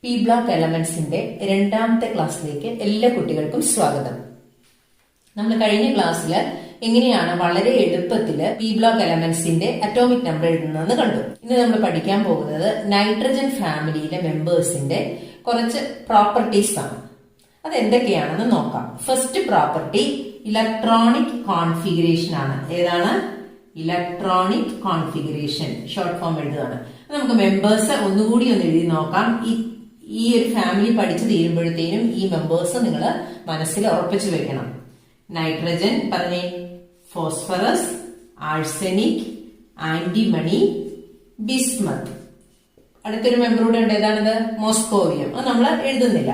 P block എലമെന്റ്സിന്റെ രണ്ടാമത്തെ ക്ലാസ്സിലേക്ക് എല്ലാ കുട്ടികൾക്കും സ്വാഗതം. നമ്മൾ കഴിഞ്ഞ ക്ലാസ്സിൽ എങ്ങനെയാണ് വളരെ എളുപ്പത്തില് പി ബ്ലോക്ക് എലമെന്റ്സിന്റെ അറ്റോമിക് നമ്പർ എഴുതുന്നതെന്ന് കണ്ടു. ഇന്ന് നമ്മൾ പഠിക്കാൻ പോകുന്നത് നൈട്രജൻ ഫാമിലിയിലെ മെമ്പേഴ്സിന്റെ കുറച്ച് പ്രോപ്പർട്ടീസ് ആണ്. അത് എന്തൊക്കെയാണെന്ന് നോക്കാം. ഫസ്റ്റ് പ്രോപ്പർട്ടി ഇലക്ട്രോണിക് കോൺഫിഗറേഷൻ ആണ്. ഏതാണ്? Electronic configuration. ഷോർട്ട് ഫോം എഴുതുകയാണ്. നമുക്ക് മെമ്പേഴ്സ് ഒന്നുകൂടി ഒന്ന് എഴുതി നോക്കാം. ഈ ഒരു ഫാമിലി പഠിച്ചു തീരുമ്പോഴത്തേനും ഈ മെമ്പേഴ്സ് നിങ്ങൾ മനസ്സിൽ ഉറപ്പിച്ചു വെക്കണം. നൈട്രജൻ പറഞ്ഞേ, ഫോസ്ഫറസ്, ആഴ്സനിക്, ആന്റിമണി, ബിസ്മത്ത്. അടുത്തൊരു മെമ്പർ കൂടെ ഉണ്ട്. ഏതാണിത്? മോസ്കോവിയം. അത് നമ്മൾ എഴുതുന്നില്ല.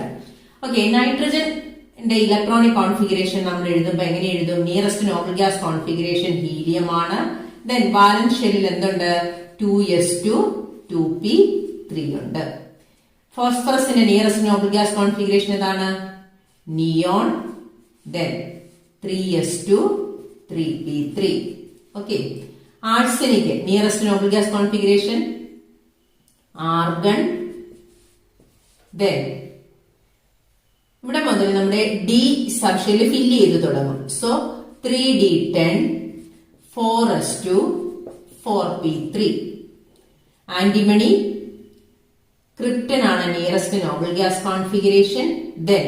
ഓക്കെ, നൈട്രജന്റെ ഇലക്ട്രോണിക് കോൺഫിഗറേഷൻ നമ്മൾ എഴുതുമ്പോൾ എങ്ങനെ എഴുതും? Nearest noble gas configuration helium ആണ്. ദെൻ വാലൻസ് ഷെല്ലിൽ എന്തുണ്ട്? 2s2 2p3 ഉണ്ട്. ഫോസ്ഫറസിന്റെ നിയറസ്റ്റ് നോബൽ ഗ്യാസ് കോൺഫിഗറേഷൻ ഏതാണ്? Neon. Then 3s2 3p3. Okay, arsenic nearest noble gas configuration argon. Then ഇവിടെ മുതൽ നമ്മുടെ ഡി സബ്ഷെല്ല് ഫില്ല് ചെയ്ത് തുടങ്ങും. So 3d10 4s2 4p3. Antimony krypton ആണ് nearest noble gas configuration. Then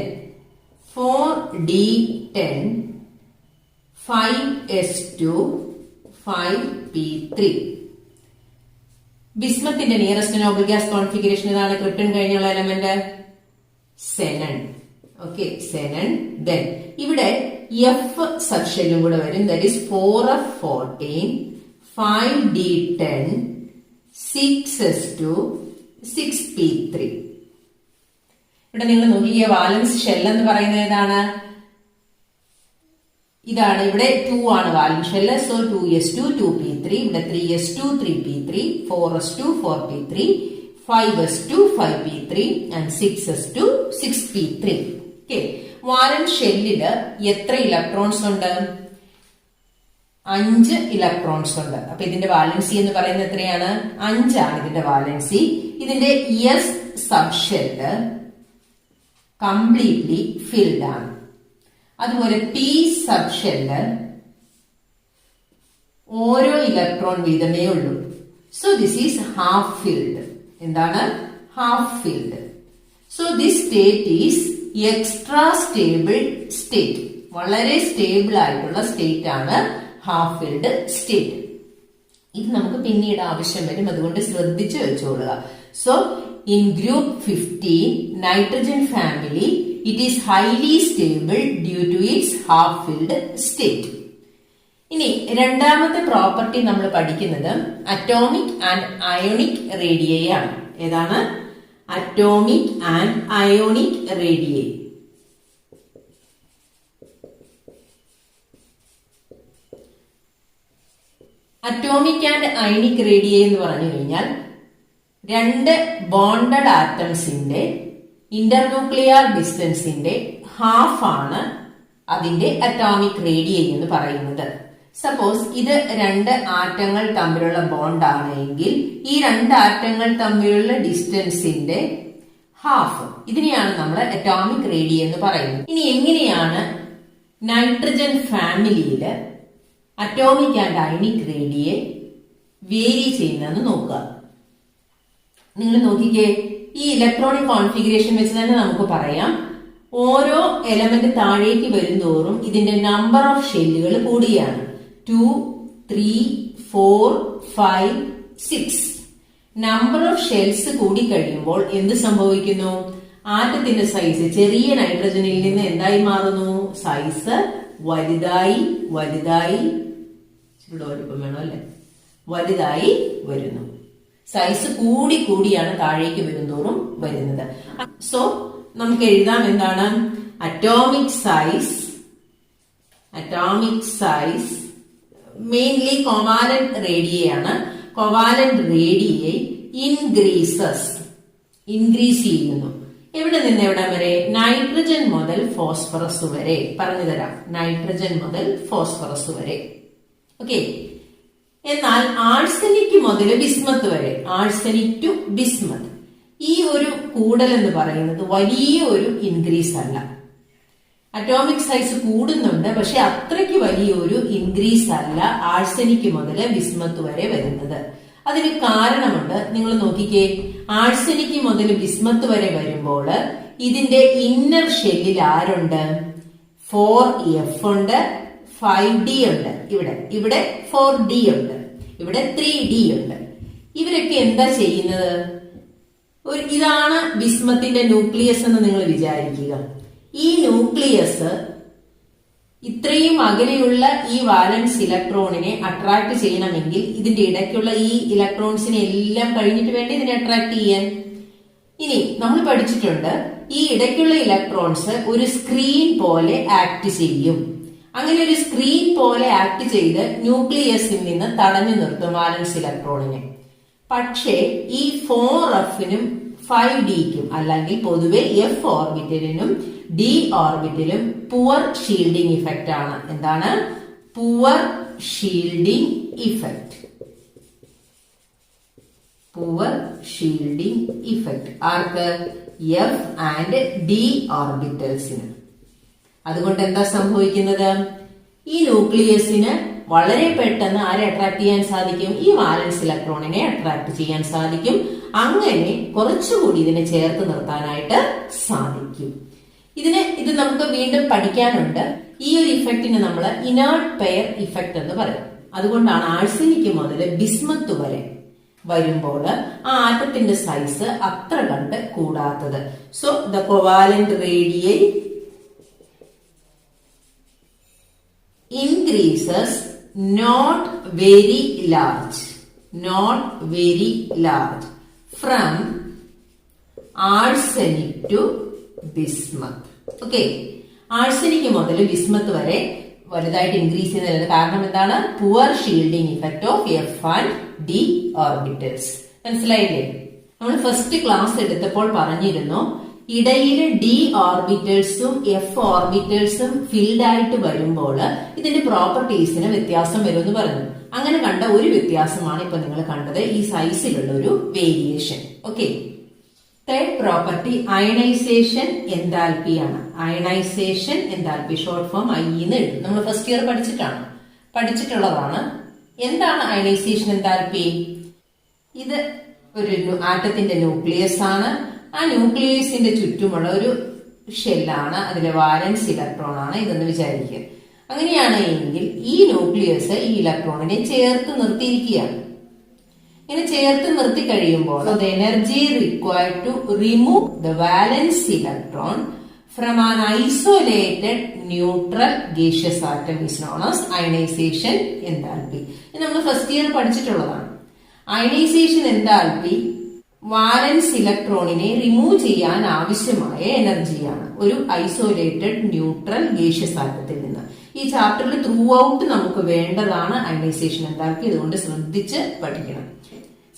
4d10 5s2 5p3. ബിസ്മത്തിന്റെ nearest noble gas configuration ഏതാണ്? Krypton കഴിഞ്ഞുള്ള element xenon. Okay, സെനൺ. Then ഇവിടെ എഫ് സബ്ഷെല്ലും കൂടെ വരും. That is 4f14 5d10 6s2 6p3. ഇവിടെ നിങ്ങൾ നോക്കിയ വാലൻസ് ഷെൽ എന്ന് പറയുന്നത് ഏതാണ്? ഇതാണ്. ഇവിടെ 2 ആണ് വാലൻസ് ഷെല്ല്. So 2s2 2p3. ഇവിടെ 3s2 3p3 4s2 4p3 5s2 5p3 and 6s2 6p3. Okay, വാലൻസ് ഷെല്ലില് എത്ര ഇലക്ട്രോൺസ് ഉണ്ട്? 5 ഇലക്ട്രോൺസ് ഉണ്ട്. അപ്പൊ ഇതിന്റെ വാലൻസി എന്ന് പറയുന്നത് എത്രയാണ്? 5 ആണ് ഇതിന്റെ വാലൻസി. ഇതിന്റെ എസ് സബ്ഷെല്ല് കംപ്ലീറ്റ്ലി ഫിൽഡ് ആണ്. അതുപോലെ പി സബ്ഷെല്ല് ഓരോ ഇലക്ട്രോൺ വീതമേ ഉള്ളൂ. So this is half filled. എന്താണ്? Half filled. So this state is extra stable state. വളരെ സ്റ്റേബിൾ ആയിട്ടുള്ള സ്റ്റേറ്റ് ആണ് ഹാഫ് ഫിൽഡ് സ്റ്റേറ്റ്. ഇത് നമുക്ക് പിന്നീട് ആവശ്യം വരും, അതുകൊണ്ട് ശ്രദ്ധിച്ചു വെച്ചോളുക. So in group 15 nitrogen family it is highly stable due to its half filled state. ഇനി രണ്ടാമത്തെ പ്രോപ്പർട്ടി നമ്മൾ പഠിക്കുന്നത് അറ്റോമിക് ആൻഡ് അയോണിക് റേഡിയൈ ആണ്. ഏതാണ്? Atomic and ionic radii. Atomic and ionic radii എന്ന് പറഞ്ഞു കഴിഞ്ഞാൽ രണ്ട് ബോണ്ടഡ് ആറ്റംസിന്റെ ഇന്റർന്യൂക്ലിയർ ഡിസ്റ്റൻസിന്റെ ഹാഫ് ആണ് അതിന്റെ അറ്റോമിക് റേഡിയൈ എന്ന് പറയുന്നത്. സപ്പോസ് ഇത് രണ്ട് ആറ്റങ്ങൾ തമ്മിലുള്ള ബോണ്ടാണ് എങ്കിൽ ഈ രണ്ട് ആറ്റങ്ങൾ തമ്മിലുള്ള ഡിസ്റ്റൻസിന്റെ ഹാഫ്, ഇതിനെയാണ് നമ്മൾ അറ്റോമിക് റേഡിയൈ എന്ന് പറയുന്നത്. ഇനി എങ്ങനെയാണ് നൈട്രജൻ ഫാമിലിയില് atomic and ionic radii vary ചെയ്യുന്നതെന്ന് നോക്കുക. നിങ്ങൾ നോക്കിക്കേ, ഈ ഇലക്ട്രോണിക് കോൺഫിഗറേഷൻ വെച്ച് തന്നെ നമുക്ക് പറയാം, ഓരോ എലമെന്റ് താഴേക്ക് വരുന്തോറും ഇതിന്റെ നമ്പർ ഓഫ് ഷെല്ലുകൾ കൂടുകയാണ്. 2 3 4 5 6. നമ്പർ ഓഫ് ഷെൽസ് കൂടി കഴിയുമ്പോൾ എന്ത് സംഭവിക്കുന്നു? ആറ്റത്തിന്റെ സൈസ് ചെറിയ നൈട്രജനിൽ നിന്ന് എന്തായി മാറുന്നു? സൈസ് വലുതായി വലുതായി വേണം അല്ലെ, വലുതായി വരുന്നു. സൈസ് കൂടി കൂടിയാണ് താഴേക്ക് വരുന്തോറും വരുന്നത്. സോ നമുക്ക് എഴുതാം എന്താണ്? Atomic size mainly covalent radii ആണ്. കോവാലന്റ് റേഡിയൈ ഇൻക്രീസ് ചെയ്യുന്നു. എവിടെ നിന്ന് എവിടെ വരെ? നൈട്രജൻ മുതൽ ഫോസ്ഫറസ് വരെ. പറഞ്ഞു തരാം, നൈട്രജൻ മുതൽ ഫോസ്ഫറസ് വരെ. ഓക്കെ, എന്നാൽ ആഴ്സനിക് മുതൽ ബിസ്മത്ത് വരെ, ആഴ്സനിക് ടു ബിസ്മത്ത്. ഈ ഒരു കൂടൽ എന്ന് പറയുന്നത് വലിയ ഒരു ഇൻക്രീസ് അല്ല. അറ്റോമിക് സൈസ് കൂടുന്നുണ്ട്, പക്ഷെ അത്രയ്ക്ക് വലിയൊരു ഇൻക്രീസ് അല്ല ആഴ്സനിക് മുതൽ ബിസ്മത്ത് വരെ വരുന്നത്. അതിന് കാരണമുണ്ട്. നിങ്ങൾ നോക്കിക്കേ, ആഴ്സനിക് മുതൽ ബിസ്മത്ത് വരെ വരുമ്പോൾ ഇതിന്റെ ഇന്നർ ഷെല്ലിൽ ആരുണ്ട്? 4F ഉണ്ട്, 5D ഉണ്ട്, ഇവിടെ 4D ഉണ്ട്, ഇവിടെ 3D ഉണ്ട്. ഇവരൊക്കെ എന്താ ചെയ്യുന്നത്? ഇതാണ് ബിസ്മത്തിന്റെ ന്യൂക്ലിയസ് എന്ന് നിങ്ങൾ വിചാരിക്കുക. ഈ ന്യൂക്ലിയസ് ഇത്രയും അകലെയുള്ള ഈ വാലൻസ് ഇലക്ട്രോണിനെ അട്രാക്ട് ചെയ്യണമെങ്കിൽ ഇതിന്റെ ഇടയ്ക്കുള്ള ഈ ഇലക്ട്രോൺസിനെ എല്ലാം കഴിഞ്ഞിട്ട് വേണ്ടി ഇതിനെ അട്രാക്ട് ചെയ്യാൻ. ഇനി നമ്മൾ പഠിച്ചിട്ടുണ്ട്, ഈ ഇടയ്ക്കുള്ള ഇലക്ട്രോൺസ് ഒരു സ്ക്രീൻ പോലെ ആക്ട് ചെയ്യും. അങ്ങനെ ഒരു സ്ക്രീൻ പോലെ ആക്ട് ചെയ്ത് ന്യൂക്ലിയസിൽ നിന്ന് തടഞ്ഞു നിർത്തും വാലൻസ് ഇലക്ട്രോണിനെ. പക്ഷേ ഈ 4Fനും 5Dക്കും അല്ലെങ്കിൽ പൊതുവെ F ഓർബിറ്റലിനും D ഓർബിറ്റലും പുവർ ഷീൽഡിംഗ് ഇഫക്റ്റ് ആണ്. എന്താണ് poor shielding effect? Poor shielding effect ആർക്ക്? F ആൻഡ് D ഓർബിറ്റൽസിന്. അതുകൊണ്ട് എന്താ സംഭവിക്കുന്നത്? ഈ ന്യൂക്ലിയസിന് വളരെ പെട്ടെന്ന് ആരെ അട്രാക്ട് ചെയ്യാൻ സാധിക്കും? ഈ വാലൻസ് ഇലക്ട്രോണിനെ അട്രാക്ട് ചെയ്യാൻ സാധിക്കും. അങ്ങനെ കുറച്ചുകൂടി ഇതിനെ ചേർത്ത് നിർത്താനായിട്ട് സാധിക്കും. ഇത് നമുക്ക് വീണ്ടും പഠിക്കാനുണ്ട്. ഈ ഒരു ഇഫക്റ്റിന് നമ്മൾ ഇനേർട്ട് പെയർ ഇഫക്റ്റ് എന്ന് പറയും. അതുകൊണ്ടാണ് ആഴ്സനിക് മുതൽ ബിസ്മത്ത് വരെ വരുമ്പോൾ ആ ആറ്റത്തിന്റെ സൈസ് അത്ര കണ്ട് കൂടാത്തത്. So the covalent radii increases not very large from arsenic to bismuth. Okay, arsenic മുതൽ ബിസ്മത്ത് വരെ വലുതായിട്ട് ഇൻക്രീസ് ചെയ്യുന്നതിന് കാരണം എന്താണ്? Poor shielding effect of F and D orbitals. മനസ്സിലായില്ലേ? നമ്മൾ ഫസ്റ്റ് ക്ലാസ് എടുത്തപ്പോൾ പറഞ്ഞിരുന്നു, ഇടയിൽ D ഓർബിറ്റൽസും F ഓർബിറ്റൽസും ഫിൽഡ് ആയിട്ട് വരുമ്പോൾ ഇതിന്റെ പ്രോപ്പർട്ടീസിന് വ്യത്യാസം വരുമെന്ന് പറഞ്ഞു. അങ്ങനെ കണ്ട ഒരു വ്യത്യാസമാണ് ഇപ്പൊ നിങ്ങൾ കണ്ടത്, ഈ സൈസിലുള്ള ഒരു variation. Okay, third property ionisation enthalpy ആണ്. Ionisation enthalpy short form I എന്ന് എഴുതും. നമ്മൾ ഫസ്റ്റ് ഇയർ പഠിച്ചിട്ടുള്ളതാണ്. എന്താണ് അയണൈസേഷൻ എൻതാൽപ്പി? ഇത് ഒരു ആറ്റത്തിന്റെ ന്യൂക്ലിയസ് ആണ്. ആ ന്യൂക്ലിയസിന്റെ ചുറ്റുമുള്ള ഒരു ഷെല്ലാണ്, അതിലെ വാലൻസ് ഇലക്ട്രോൺ ആണ് ഇതെന്ന് വിചാരിക്കുക. അങ്ങനെയാണ് എങ്കിൽ ഈ ന്യൂക്ലിയസ് ഈ ഇലക്ട്രോണിനെ ചേർത്ത് നിർത്തിയിരിക്കുകയാണ്. ഇങ്ങനെ ചേർത്ത് നിർത്തി കഴിയുമ്പോൾ the energy required to remove the valence electron from an isolated neutral gaseous atom is known as ionization enthalpy. ഇത് നമ്മൾ ഫസ്റ്റ് ഇയർ പഠിച്ചിട്ടുള്ളതാണ്. അയണൈസേഷൻ എൻതാൽപ്പി വാലൻസ് ഇലക്ട്രോണിനെ റിമൂവ് ചെയ്യാൻ ആവശ്യമായ എനർജിയാണ് ഒരു ഐസൊലേറ്റഡ് ന്യൂട്രൽ ഗേഷ്യസ് ആറ്റത്തിൽ നിന്ന്. ഈ ചാപ്റ്ററിൽ ത്രൂ ഔട്ട് നമുക്ക് വേണ്ടതാണ് അയണൈസേഷൻ എൻതാൽപ്പി. അതുകൊണ്ട് ശ്രദ്ധിച്ച് പഠിക്കണം.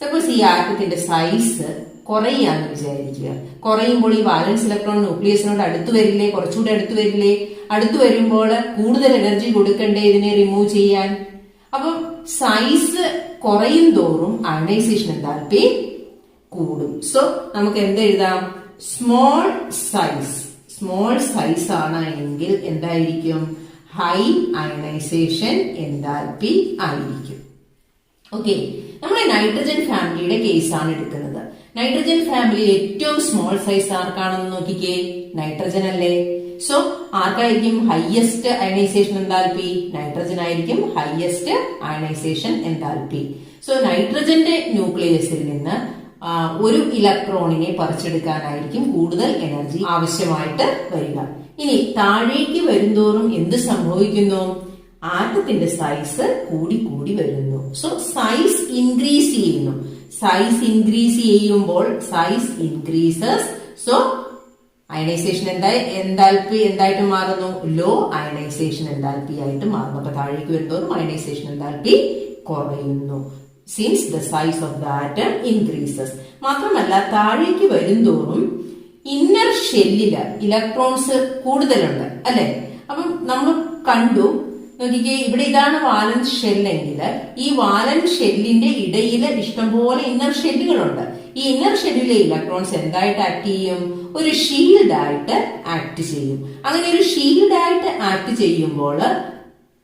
സപ്പോസ് ഈ ആറ്റത്തിന്റെ സൈസ് കുറയാന്ന് വിചാരിക്കുക. കുറയുമ്പോൾ ഈ വാലൻസ് ഇലക്ട്രോൺ ന്യൂക്ലിയസിനോട് അടുത്ത് വരില്ലേ? കുറച്ചുകൂടി അടുത്ത് വരില്ലേ? അടുത്ത് വരുമ്പോൾ കൂടുതൽ എനർജി കൊടുക്കണ്ടേ ഇതിനെ റിമൂവ് ചെയ്യാൻ? അപ്പം സൈസ് കുറയും തോറും അയണൈസേഷൻ എൻതാൽപ്പി കൂടും. സോ നമുക്ക് എന്തെഴുതാം? സ്മോൾ സൈസ് ആണ് എങ്കിൽ എന്തായിരിക്കും? ഹൈ അയണൈസേഷൻ എൻതാൽപ്പി ആയിരിക്കും. ഓക്കെ, നമ്മൾ നൈട്രജൻ ഫാമിലിയുടെ കേസാണ് എടുക്കുന്നത്. നൈട്രജൻ ഫാമിലിയിൽ ഏറ്റവും സ്മോൾ സൈസ് ആർക്കാണെന്ന് നോക്കിക്കേ, നൈട്രജൻ അല്ലേ? സോ ആർക്കായിരിക്കും ഹൈയസ്റ്റ് അയണൈസേഷൻ എൻതാൽപ്പി? നൈട്രജൻ ആയിരിക്കും ഹൈയസ്റ്റ് അയണൈസേഷൻ എൻതാൽപ്പി. സോ നൈട്രജന്റെ ന്യൂക്ലിയസിൽ നിന്ന് ഒരു ഇലക്ട്രോണിനെ പറിച്ചെടുക്കാനായിരിക്കും കൂടുതൽ എനർജി ആവശ്യമായിട്ട് വരിക. ഇനി താഴേക്ക് വരുന്തോറും എന്ത് സംഭവിക്കുന്നു? ആറ്റത്തിന്റെ സൈസ് കൂടി കൂടി വരുന്നു. സോ സൈസ് ഇൻക്രീസ് ചെയ്യുന്നു. സൈസ് ഇൻക്രീസ് ചെയ്യുമ്പോൾ size increases. So ionisation enthalpy എന്തായിട്ട് മാറുന്നു? ലോ അയണൈസേഷൻ എൻതാൽപ്പി ആയിട്ട് മാറുന്നു. അപ്പൊ താഴേക്ക് വരുന്തോറും അയണൈസേഷൻ എൻതാൽപ്പി കുറയുന്നു. since the size of the atom increases. മാത്രമല്ല താഴേക്ക് വരുന്തോറും ഇന്നർ ഷെല്ലില് ഇലക്ട്രോൺസ് കൂടുതലുണ്ട് അല്ലെ? അപ്പം നമ്മൾ കണ്ടു, നോക്കിക്കേ, ഇവിടെ ഇതാണ് വാലൻസ് ഷെല്ലെങ്കിൽ ഈ വാലൻസ് ഷെല്ലിന്റെ ഇടയിൽ ഇഷ്ടംപോലെ ഇന്നർ ഷെല്ലുകളുണ്ട്. ഈ ഇന്നർ ഷെല്ലിലെ ഇലക്ട്രോൺസ് എന്തായിട്ട് ആക്ട് ചെയ്യും? ഒരു ഷീൽഡ് ആയിട്ട് ആക്ട് ചെയ്യും. അങ്ങനെ ഒരു ഷീൽഡ് ആയിട്ട് ആക്ട് ചെയ്യുമ്പോൾ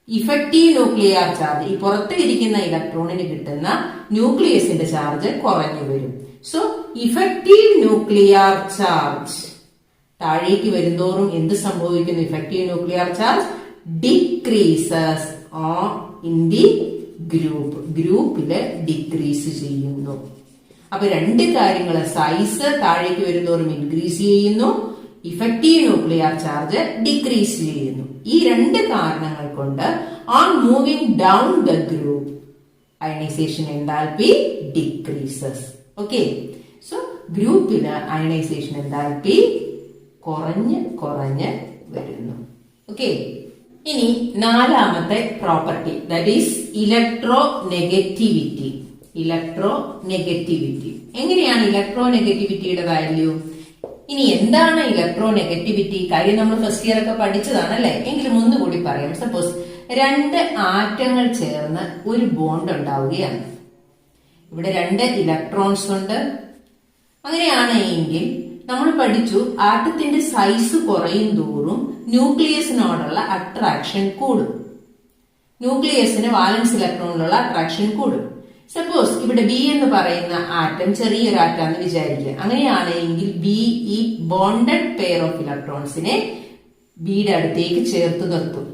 ഇഫക്റ്റീവ് ന്യൂക്ലിയർ ചാർജ്, ഈ പുറത്ത് ഇരിക്കുന്ന ഇലക്ട്രോണിന് കിട്ടുന്ന ന്യൂക്ലിയസിന്റെ ചാർജ് കുറഞ്ഞു വരും. സോ ഇഫക്റ്റീവ് ന്യൂക്ലിയർ ചാർജ് താഴേക്ക് വരുന്തോറും എന്ത് സംഭവിക്കുന്നു? Effective nuclear charge decreases in the ഗ്രൂപ്പില് ഡിക്രീസ് ചെയ്യുന്നു. അപ്പൊ രണ്ട് കാര്യങ്ങൾ, സൈസ് താഴേക്ക് വരുന്തോറും ഇൻക്രീസ് ചെയ്യുന്നു, ഇഫക്റ്റീവ് ന്യൂക്ലിയർ ചാർജ് ഡിക്രീസ് ചെയ്യുന്നു. ഈ രണ്ട് കാരണങ്ങൾ കൊണ്ട് on moving down the group ionization enthalpy decreases. Okay, so ഗ്രൂപ്പില് അയണൈസേഷൻ എൻതാൽപ്പി കുറഞ്ഞ് കുറഞ്ഞ് വരുന്നു. ഓക്കെ, ഇനി നാലാമത്തെ property, that is electronegativity. Electronegativity എങ്ങനെയാണ്? ഇലക്ട്രോ നെഗറ്റിവിറ്റിയുടെ വാല്യൂ. ഇനി എന്താണ് ഇലക്ട്രോ നെഗറ്റിവിറ്റി? കാര്യം നമ്മൾ ഫസ്റ്റ് ഇയർ ഒക്കെ പഠിച്ചതാണ് അല്ലെ, എങ്കിലും ഒന്നുകൂടി പറയാം. സപ്പോസ് രണ്ട് ആറ്റങ്ങൾ ചേർന്ന് ഒരു ബോണ്ട് ഉണ്ടാവുകയാണ്. ഇവിടെ രണ്ട് ഇലക്ട്രോൺസ് ഉണ്ട്. അങ്ങനെയാണ് എങ്കിൽ നമ്മൾ പഠിച്ചു, ആറ്റത്തിന്റെ സൈസ് കുറയും തോറും ന്യൂക്ലിയസിനോടുള്ള അട്രാക്ഷൻ കൂടും. ന്യൂക്ലിയസിന് വാലൻസ് ഇലക്ട്രോണിലുള്ള അട്രാക്ഷൻ കൂടും. സപ്പോസ് ഇവിടെ ബി എന്ന് പറയുന്ന ആറ്റം ചെറിയൊരു ആറ്റാന്ന് വിചാരിക്കുക. അങ്ങനെയാണെങ്കിൽ ബി ഈ ബോണ്ടഡ് പെയർ ഓഫ് ഇലക്ട്രോൺസിനെ ബിയുടെ അടുത്തേക്ക് ചേർത്ത് നിർത്തും.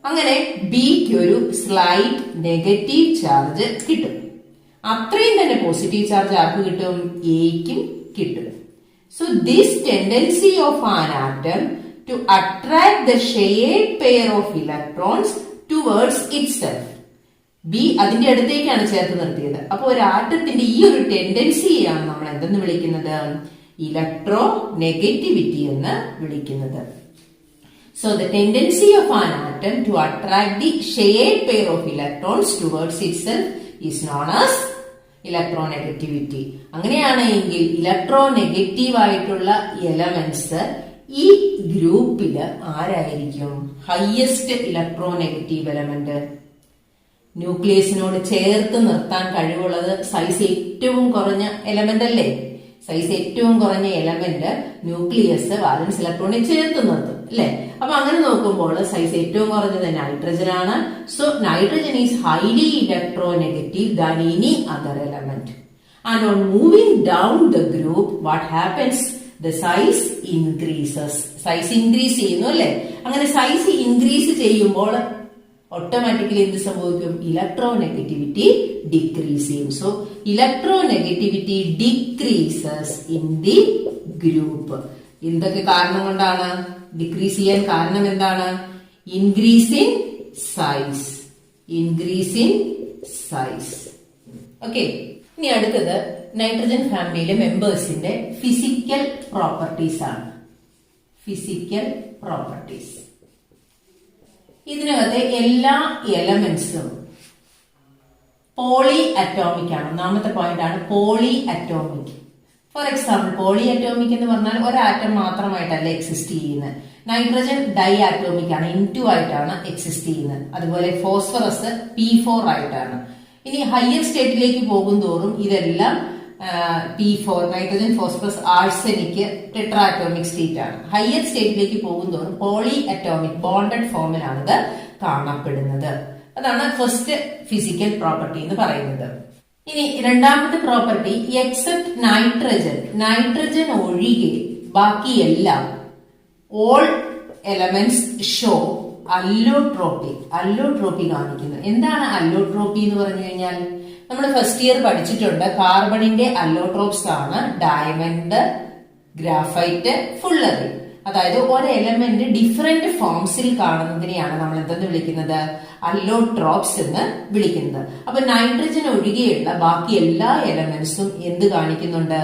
അങ്ങനെ ബിക്ക് ഒരു സ്ലൈറ്റ് നെഗറ്റീവ് ചാർജ് കിട്ടും. അത്രയും തന്നെ പോസിറ്റീവ് ചാർജ് ആർക്ക് കിട്ടും? എയ്ക്കും കിട്ടും. So this tendency of an atom to attract the shared pair of electrons towards itself. B അതിന്റെ അടുത്തേക്കാണ് ചേർത്ത് നിർത്തിയത്. അപ്പൊ ഒരു ആറ്റത്തിന്റെ ഈ ഒരു ടെൻഡൻസിയാണ് നമ്മൾ എന്തെന്ന് വിളിക്കുന്നത്? ഇലക്ട്രോ നെഗറ്റിവിറ്റി എന്ന് വിളിക്കുന്നത്. So the tendency of an atom to attract the shared pair of electrons towards itself is known as electronegativity. അങ്ങനെയാണ് എങ്കിൽ ഇലക്ട്രോനെഗറ്റീവ് ആയിട്ടുള്ള എലമെന്റ്സ് ഈ ഗ്രൂപ്പില് ആരായിരിക്കും? Highest electronegative element. ന്യൂക്ലിയസിനോട് ചേർത്ത് നിർത്താൻ കഴിവുള്ളത് സൈസ് ഏറ്റവും കുറഞ്ഞ എലമെന്റ് അല്ലേ? സൈസ് ഏറ്റവും കുറഞ്ഞ എലമെന്റ് ന്യൂക്ലിയസ് വാലൻസ് ഇലക്ട്രോണിൽ ചേർത്ത് നിർത്തും അല്ലെ? അപ്പൊ അങ്ങനെ നോക്കുമ്പോൾ സൈസ് ഏറ്റവും കുറഞ്ഞത് നൈട്രജൻ ആണ്. So nitrogen is highly electronegative than any other element. And on moving down the group what happens? The size increases. Size increase ചെയ്യുന്നു അല്ലെ? അങ്ങനെ സൈസ് ഇൻക്രീസ് ചെയ്യുമ്പോൾ ഓട്ടോമാറ്റിക്കലി എന്ത് സംഭവിക്കും? ഇലക്ട്രോനെഗറ്റിവിറ്റി ഡിക്രീസ് ചെയ്യും. So electronegativity decreases in the group. എന്തൊക്കെ കാരണം കൊണ്ടാണ് ഡിക്രീസ് ചെയ്യാൻ കാരണം? എന്താണ്? Increase in size. Increase in size. Okay, ഇനി അടുത്തത് നൈട്രജൻ ഫാമിലിയിലെ മെമ്പേഴ്സിന്റെ ഫിസിക്കൽ പ്രോപ്പർട്ടീസ് ആണ്. Physical properties. ഇതിനകത്തെ എല്ലാ എലമെന്റ്സും പോളി അറ്റോമിക് ആണ്. ഒന്നാമത്തെ പോയിന്റ് ആണ് polyatomic. For example, polyatomic എന്ന് പറഞ്ഞാൽ ഒരാറ്റം മാത്രമായിട്ടല്ല എക്സിസ്റ്റ് ചെയ്യുന്നത്. നൈട്രജൻ ഡൈ ആറ്റോമിക് ആണ്, N2 ആയിട്ടാണ് എക്സിസ്റ്റ് ചെയ്യുന്നത്. അതുപോലെ ഫോസ്ഫറസ് P4 ആയിട്ടാണ്. ഇനി ഹയർ സ്റ്റേറ്റിലേക്ക് പോകും തോറും ഇതെല്ലാം P4 nitrogen phosphorus arsenic tetratomic state ആണ്. ഹയർ സ്റ്റേറ്റിലേക്ക് പോകും തോറും പോളി അറ്റോമിക് ബോണ്ടഡ് ഫോമിലാണ് ഇത് കാണപ്പെടുന്നത്. അതാണ് ഫസ്റ്റ് ഫിസിക്കൽ പ്രോപ്പർട്ടി എന്ന് പറയുന്നത്. ഇനി രണ്ടാമത്തെ പ്രോപ്പർട്ടി, എക്സെപ്റ്റ് നൈട്രജൻ, നൈട്രജൻ ഒഴികെ ബാക്കിയെല്ലാം ഓൾ എലമെന്റ്സ് ഷോ അല്ലോട്രോപ്പി. അല്ലോട്രോപ്പി കാണിക്കുന്നു. എന്താണ് അല്ലോട്രോപ്പി എന്ന് പറഞ്ഞു കഴിഞ്ഞാൽ? നമ്മൾ ഫസ്റ്റ് ഇയർ പഠിച്ചിട്ടുണ്ട്. കാർബണിന്റെ അല്ലോട്രോപ്സ് ആണ് ഡയമണ്ട്, ഗ്രാഫൈറ്റ്, ഫുള്ളറി. അതായത് ഒരു എലമെന്റ് ഡിഫറെന്റ് ഫോംസിൽ കാണുന്നതിനെയാണ് നമ്മൾ എന്തെന്ന് വിളിക്കുന്നത്? അല്ലോട്രോപ്സ് എന്ന് വിളിക്കുന്നത്. അപ്പൊ നൈട്രജൻ ഒഴികെയുള്ള ബാക്കി എല്ലാ എലമെന്റ്സും എന്ത് കാണിക്കുന്നുണ്ട്?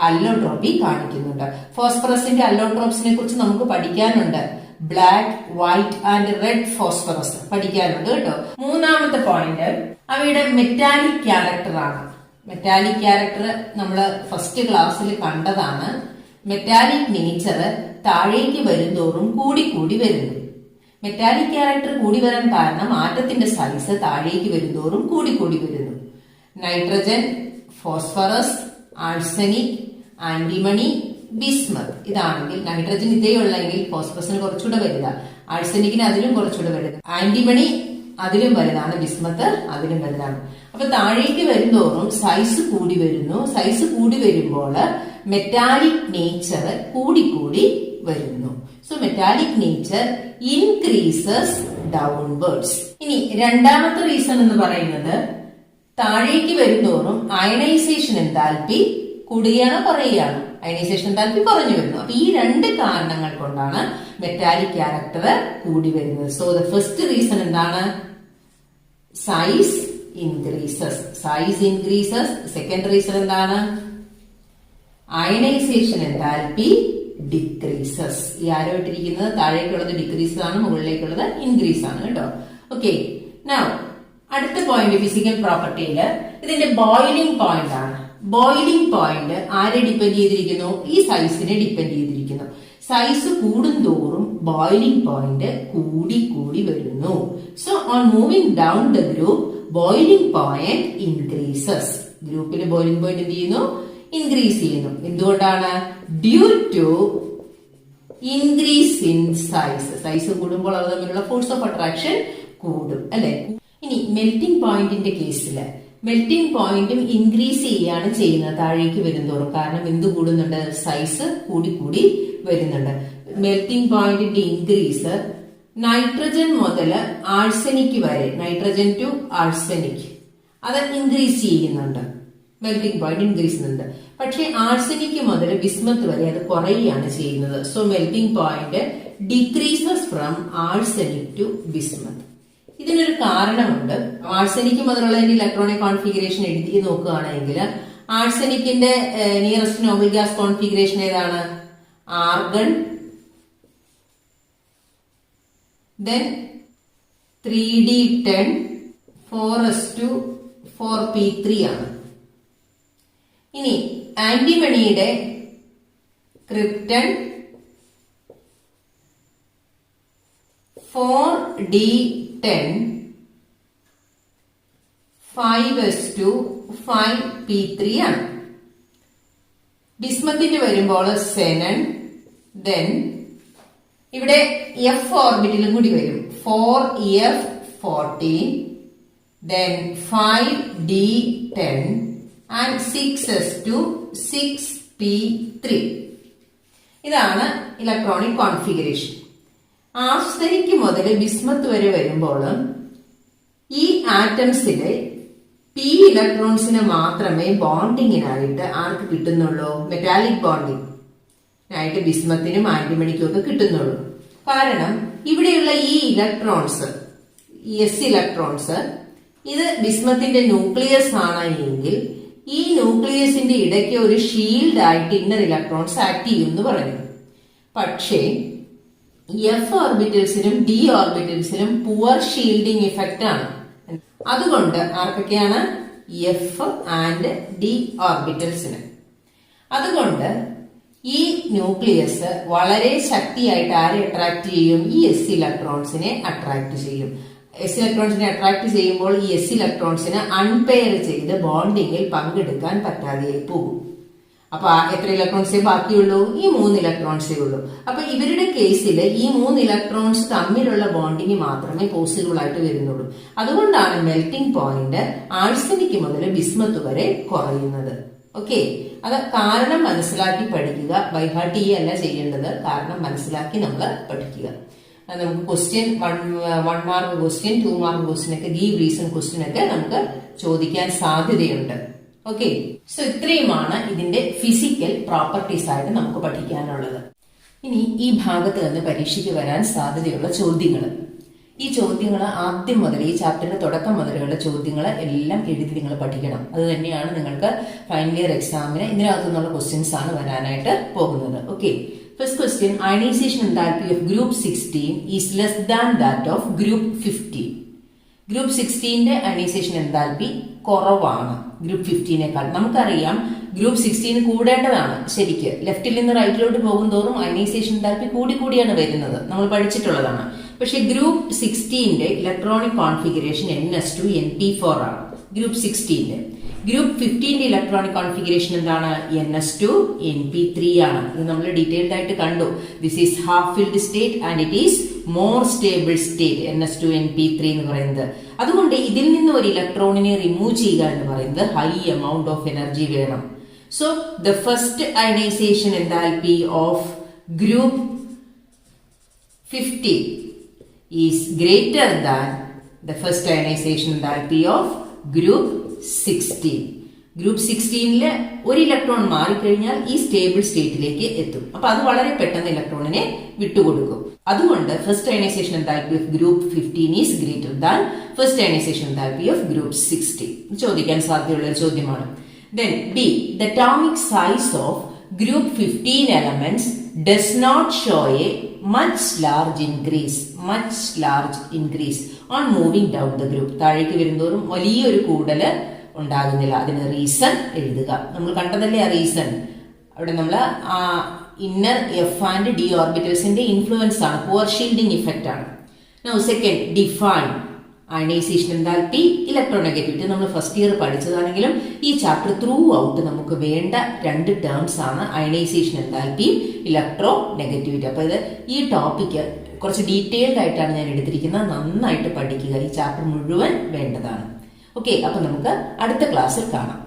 അല്ലോട്രോപ്പി കാണിക്കുന്നുണ്ട്. ഫോസ്ഫറസിന്റെ അല്ലോട്രോപ്സിനെ കുറിച്ച് നമുക്ക് പഠിക്കാനുണ്ട്. Black, white and red phosphorus പഠിക്കാനുണ്ട് കേട്ടോ. മൂന്നാമത്തെ പോയിന്റ്, അവയുടെ മെറ്റാലിക് ക്യാരക്ടർ ആണ്. മെറ്റാലിക് ക്യാരക്ടർ നമ്മൾ ഫസ്റ്റ് ക്ലാസ്സിൽ കണ്ടതാണ്. മെറ്റാലിക് നേച്ചർ താഴേക്ക് വരുംതോറും കൂടി വരുന്നു. മെറ്റാലിക് ക്യാരക്ടർ കൂടി വരാൻ കാരണം ആറ്റത്തിന്റെ സൈസ് താഴേക്ക് വരുംതോറും കൂടി വരുന്നു. Nitrogen, phosphorus, arsenic, antimony, bismuth. ഇതാണെങ്കിൽ നൈട്രജൻ ഇതേ ഉള്ളെങ്കിൽ ഫോസ്ഫറസിന് കുറച്ചുകൂടെ വലുതാ, ആഴ്സനിക്കിന് അതിലും കുറച്ചുകൂടെ വലുത്, ആന്റിമണി അതിലും വലുതാണ്, ബിസ്മത്ത് അതിലും വലുതാണ്. അപ്പൊ താഴേക്ക് വരുന്തോറും സൈസ് കൂടി വരുന്നു. സൈസ് കൂടി വരുമ്പോൾ മെറ്റാലിക് നേച്ചർ കൂടിക്കൂടി വരുന്നു. So metallic nature increases downwards. ഇനി രണ്ടാമത്തെ റീസൺ എന്ന് പറയുന്നത് താഴേക്ക് വരുന്തോറും അയണൈസേഷൻ എൻതാൽപ്പി കൂടുകയാണോ കുറയുകയാണോ? അയണൈസേഷൻ എൻതാൽപ്പി കുറഞ്ഞു വരുന്നു. അപ്പൊ ഈ രണ്ട് കാരണങ്ങൾ കൊണ്ടാണ് മെറ്റാലിക് ക്യാരക്ടർ കൂടി വരുന്നത്. സോ ദ ഫസ്റ്റ് റീസൺ എന്താണ്? Size increases. Size increases. Second reason എന്താണ്? Ionization enthalpy decreases. ഈ ആരോ ഇട്ടിരിക്കുന്നത് താഴേക്കുള്ളത് ഡിക്രീസ് ആണ്, മുകളിലേക്കുള്ളത് ഇൻക്രീസ് ആണ് കേട്ടോ. ഓക്കെ, നൗ അടുത്ത പോയിന്റ് ഫിസിക്കൽ പ്രോപ്പർട്ടിയില് ഇതിന്റെ ബോയിലിംഗ് പോയിന്റ് ആണ്. ബോയിലിംഗ് പോയിന്റ് ആരെ ഡിപ്പെൻഡ് ചെയ്തിരിക്കുന്നു? ഈ സൈസിനെ ഡിപ്പെൻഡ് ചെയ്തിരിക്കുന്നു. സൈസ് കൂടുന്തോറും ബോയിലിംഗ് പോയിന്റ് കൂടി കൂടി വരുന്നു. So on moving down the group boiling point increases. ഗ്രൂപ്പിലെ ബോയിലിംഗ് പോയിന്റ് എന്ത് ചെയ്യുന്നു? ഇൻക്രീസ് ചെയ്യുന്നു. എന്തുകൊണ്ടാണ്? Due to increase in size. Size കൂടുമ്പോൾ അത് തമ്മിലുള്ള ഫോഴ്സ് ഓഫ് അട്രാക്ഷൻ കൂടും അല്ലെ. ഇനി മെൽറ്റിംഗ് പോയിന്റിന്റെ കേസില് മെൽറ്റിംഗ് പോയിന്റും ഇൻക്രീസ് ചെയ്യാണ് ചെയ്യുന്നത് താഴേക്ക് വരുന്തോറും. കാരണം എന്ത് കൂടുന്നുണ്ട്? സൈസ് കൂടി കൂടി വരുന്നുണ്ട്. മെൽറ്റിംഗ് പോയിന്റിന്റെ ഇൻക്രീസ് നൈട്രജൻ മുതൽ ആഴ്സനിക് വരെ, നൈട്രജൻ ടു ആഴ്സനിക്, അത് ഇൻക്രീസ് ചെയ്യുന്നുണ്ട്. മെൽറ്റിംഗ് പോയിന്റ് ഇൻക്രീസ് ചെയ്യുന്നുണ്ട്. പക്ഷേ ആഴ്സനിക് മുതൽ ബിസ്മത്ത് വരെ അത് കുറയുകയാണ് ചെയ്യുന്നത്. So melting point decreases from arsenic to bismuth. ഇതിനൊരു കാരണമുണ്ട്. ആഴ്സനിക് മുതലുള്ള ഇലക്ട്രോണിക് കോൺഫിഗറേഷൻ എഴുതി നോക്കുകയാണെങ്കിൽ ആഴ്സനിക്കിന്റെ നിയറസ്റ്റ് നോബൽ ഗ്യാസ് കോൺഫിഗറേഷൻ ഏതാണ്? Argon, then 3d10 4s2 4p3 ആണ്. ഇനി ആന്റിമണിയുടെ ക്രിപ്റ്റൺ 4d10 5s2 5p3 ആണ്. ബിസ്മത്തിന്റെ വരുമ്പോൾ സെനൻ, ദെൻ ഇവിടെ എഫ് ഓർബിറ്റിലും കൂടി വരും. 4f14, then 5d10 and 6s2 6p3. ഇതാണ് ഇലക്ട്രോണിക് കോൺഫിഗറേഷൻ. ആർസനിക് മുതൽ ബിസ്മത്ത് വരെ വരുമ്പോൾ ഈ ആറ്റംസിലെ പി ഇലക്ട്രോൺസിന് മാത്രമേ ബോണ്ടിങ്ങിനായിട്ട് ആർക്ക് കിട്ടുന്നുള്ളൂ? മെറ്റാലിക് ബോണ്ടിങ് ആയിട്ട് ബിസ്മത്തിനും ആന്റിമണിക്കും ഒക്കെ കിട്ടുന്നുള്ളൂ. കാരണം ഇവിടെയുള്ള ഈ ഇലക്ട്രോൺസ്, എസ് ഇലക്ട്രോൺസ്, ഇത് ബിസ്മത്തിന്റെ ന്യൂക്ലിയസ് ആണ് എങ്കിൽ ഈ ന്യൂക്ലിയസിന്റെ ഇടയ്ക്ക് ഒരു ഷീൽഡ് ആയിട്ട് ഇന്നർ ഇലക്ട്രോൺസ് ആക്ട് ചെയ്യും എന്ന് പറഞ്ഞു. പക്ഷേ എഫ് ഓർബിറ്റൽസിനും ഡി ഓർബിറ്റൽസിനും പുവർ ഷീൽഡിംഗ് ഇഫക്റ്റ് ആണ്. അതുകൊണ്ട് ആർക്കൊക്കെയാണ്? എഫ് ആൻഡ് ഡി ഓർബിറ്റൽസിന്. അതുകൊണ്ട് ഈ ന്യൂക്ലിയസ് വളരെ ശക്തിയായിട്ട് ആരെ അട്രാക്ട് ചെയ്യും? ഈ എസ് ഇലക്ട്രോൺസിനെ അട്രാക്ട് ചെയ്യും. എസ് ഇലക്ട്രോൺസിനെ അട്രാക്ട് ചെയ്യുമ്പോൾ ഈ എസ് ഇലക്ട്രോൺസിന് അൺപെയർ ചെയ്ത് ബോണ്ടിങ്ങിൽ പങ്കെടുക്കാൻ പറ്റാതെ പോകും. അപ്പൊ എത്ര ഇലക്ട്രോൺസേ ബാക്കിയുള്ളൂ? ഈ 3 ഇലക്ട്രോൺസേ ഉള്ളൂ. അപ്പൊ ഇവരുടെ കേസിൽ ഈ 3 ഇലക്ട്രോൺസ് തമ്മിലുള്ള ബോണ്ടിങ് മാത്രമേ പോസിബിൾ ആയിട്ട് വരുന്നുള്ളൂ. അതുകൊണ്ടാണ് മെൽറ്റിംഗ് പോയിന്റ് ആഴ്സനിക് മുതൽ ബിസ്മത്ത് വരെ കുറയുന്നത്. ഓക്കെ, അത് കാരണം മനസ്സിലാക്കി പഠിക്കുക. ബൈഹാർട്ട് ചെയ്യല്ല ചെയ്യേണ്ടത്, കാരണം മനസ്സിലാക്കി നമ്മൾ പഠിക്കുക. നമുക്ക് question 1 mark question, 2 mark question ഒക്കെ, ഗീവ് റീസൺ ക്വസ്റ്റ്യൻ ഒക്കെ നമുക്ക് ചോദിക്കാൻ സാധ്യതയുണ്ട്. ഓക്കെ, സോ ഇത്രയുമാണ് ഇതിന്റെ ഫിസിക്കൽ പ്രോപ്പർട്ടീസ് ആയിട്ട് നമുക്ക് പഠിക്കാനുള്ളത്. ഇനി ഈ ഭാഗത്ത് നിന്ന് പരീക്ഷയ്ക്ക് വരാൻ സാധ്യതയുള്ള ചോദ്യങ്ങൾ. ഈ ചോദ്യങ്ങൾ ആദ്യം മുതൽ, ഈ ചാപ്റ്ററിന്റെ തുടക്കം മുതലുള്ള ചോദ്യങ്ങൾ എല്ലാം എഴുതി നിങ്ങൾ പഠിക്കണം. അത് തന്നെയാണ് നിങ്ങൾക്ക് ഫൈനൽ ഇയർ എക്സാമിന് ഇതിനകത്തു നിന്നുള്ള ക്വസ്റ്റ്യൻസ് ആണ് വരാനായിട്ട് പോകുന്നത്. Okay, first question, ionization enthalpy of group 16 is less than that of group 15. Group 16ന്റെ അയണൈസേഷൻ എൻതാൽപ്പി കുറവാണ് ഗ്രൂപ്പ് 15നേക്കാൾ. നമുക്കറിയാം ഗ്രൂപ്പ് 16 കൂടേണ്ടതാണ്. ശരിക്ക് ലെഫ്റ്റിൽ നിന്ന് റൈറ്റിലോട്ട് പോകും തോറും അയണൈസേഷൻ എൻതാൽപ്പി കൂടിക്കൂടിയാണ് വരുന്നത്, നമ്മൾ പഠിച്ചിട്ടുള്ളതാണ്. പക്ഷെ group 16ന്റെ electronic configuration NS2 NP4 ആണ്. ഗ്രൂപ്പ് 16. ഗ്രൂപ്പ് 15 ഇലക്ട്രോണിക് കോൺഫിഗറേഷൻ എന്താണ്? NS2 NP3 ആണ്. ഇത് നമ്മൾ ഡീറ്റെയിൽഡ് ആയിട്ട് കണ്ടു. This is half filled state and it is more stable state NS2 NP3 എന്ന് പറയുന്നത്. അതുകൊണ്ട് ഇതിൽ നിന്ന് ഒരു ഇലക്ട്രോണിനെ റിമൂവ് ചെയ്യുക എന്ന് പറയുന്നത് ഹൈ എമൗണ്ട് ഓഫ് എനർജി വേണം. So the first ionisation enthalpy of group 15 is greater than the first ionization enthalpy of group 16. Group 16 ഒരു ഇലക്ട്രോൺ മാറിക്കഴിഞ്ഞാൽ ഈ സ്റ്റേബിൾ സ്റ്റേറ്റിലേക്ക് എത്തും. അപ്പൊ അത് വളരെ പെട്ടെന്ന് ഇലക്ട്രോണിനെ വിട്ടുകൊടുക്കും. അതുകൊണ്ട് first ionisation enthalpy of group 15 is greater than first ionisation enthalpy of group 16. ചോദിക്കാൻ സാധ്യതയുള്ള ഒരു ചോദ്യമാണ്. Then B, the atomic size of group 15 elements does not show a much large increase on moving down the group. താഴേക്ക് വരുന്നതോറും വലിയൊരു കൂടല് ഉണ്ടാകുന്നില്ല. അതിന് reason എഴുതുക. നമ്മൾ കണ്ടതല്ലേ ആ റീസൺ. അവിടെ നമ്മൾ ആ ഇന്നർ F ആൻഡ് D ഓർബിറ്റൽസിന്റെ ഇൻഫ്ലുവൻസ് ആണ്, പുവർ ഷീൽഡിംഗ് ഇഫക്റ്റ് ആണ്. Now second, define ionization enthalpy, electronegativity. നമ്മൾ ഫസ്റ്റ് ഇയർ പഠിച്ചതാണെങ്കിലും ഈ ചാപ്റ്റർ ത്രൂ ഔട്ട് നമുക്ക് വേണ്ട രണ്ട് ടേംസ് ആണ് അയണൈസേഷൻ എൻതാൽപ്പിയും ഇലക്ട്രോ നെഗറ്റിവിറ്റി. അപ്പൊ ഇത് ഈ ടോപ്പിക്ക് കുറച്ച് ഡീറ്റെയിൽഡ് ആയിട്ടാണ് ഞാൻ എടുത്തിരിക്കുന്നത്. നന്നായിട്ട് പഠിക്കുക. ഈ ചാപ്റ്റർ മുഴുവൻ വേണ്ടതാണ്. ഓക്കെ, അപ്പൊ നമുക്ക് അടുത്ത ക്ലാസ്സിൽ കാണാം.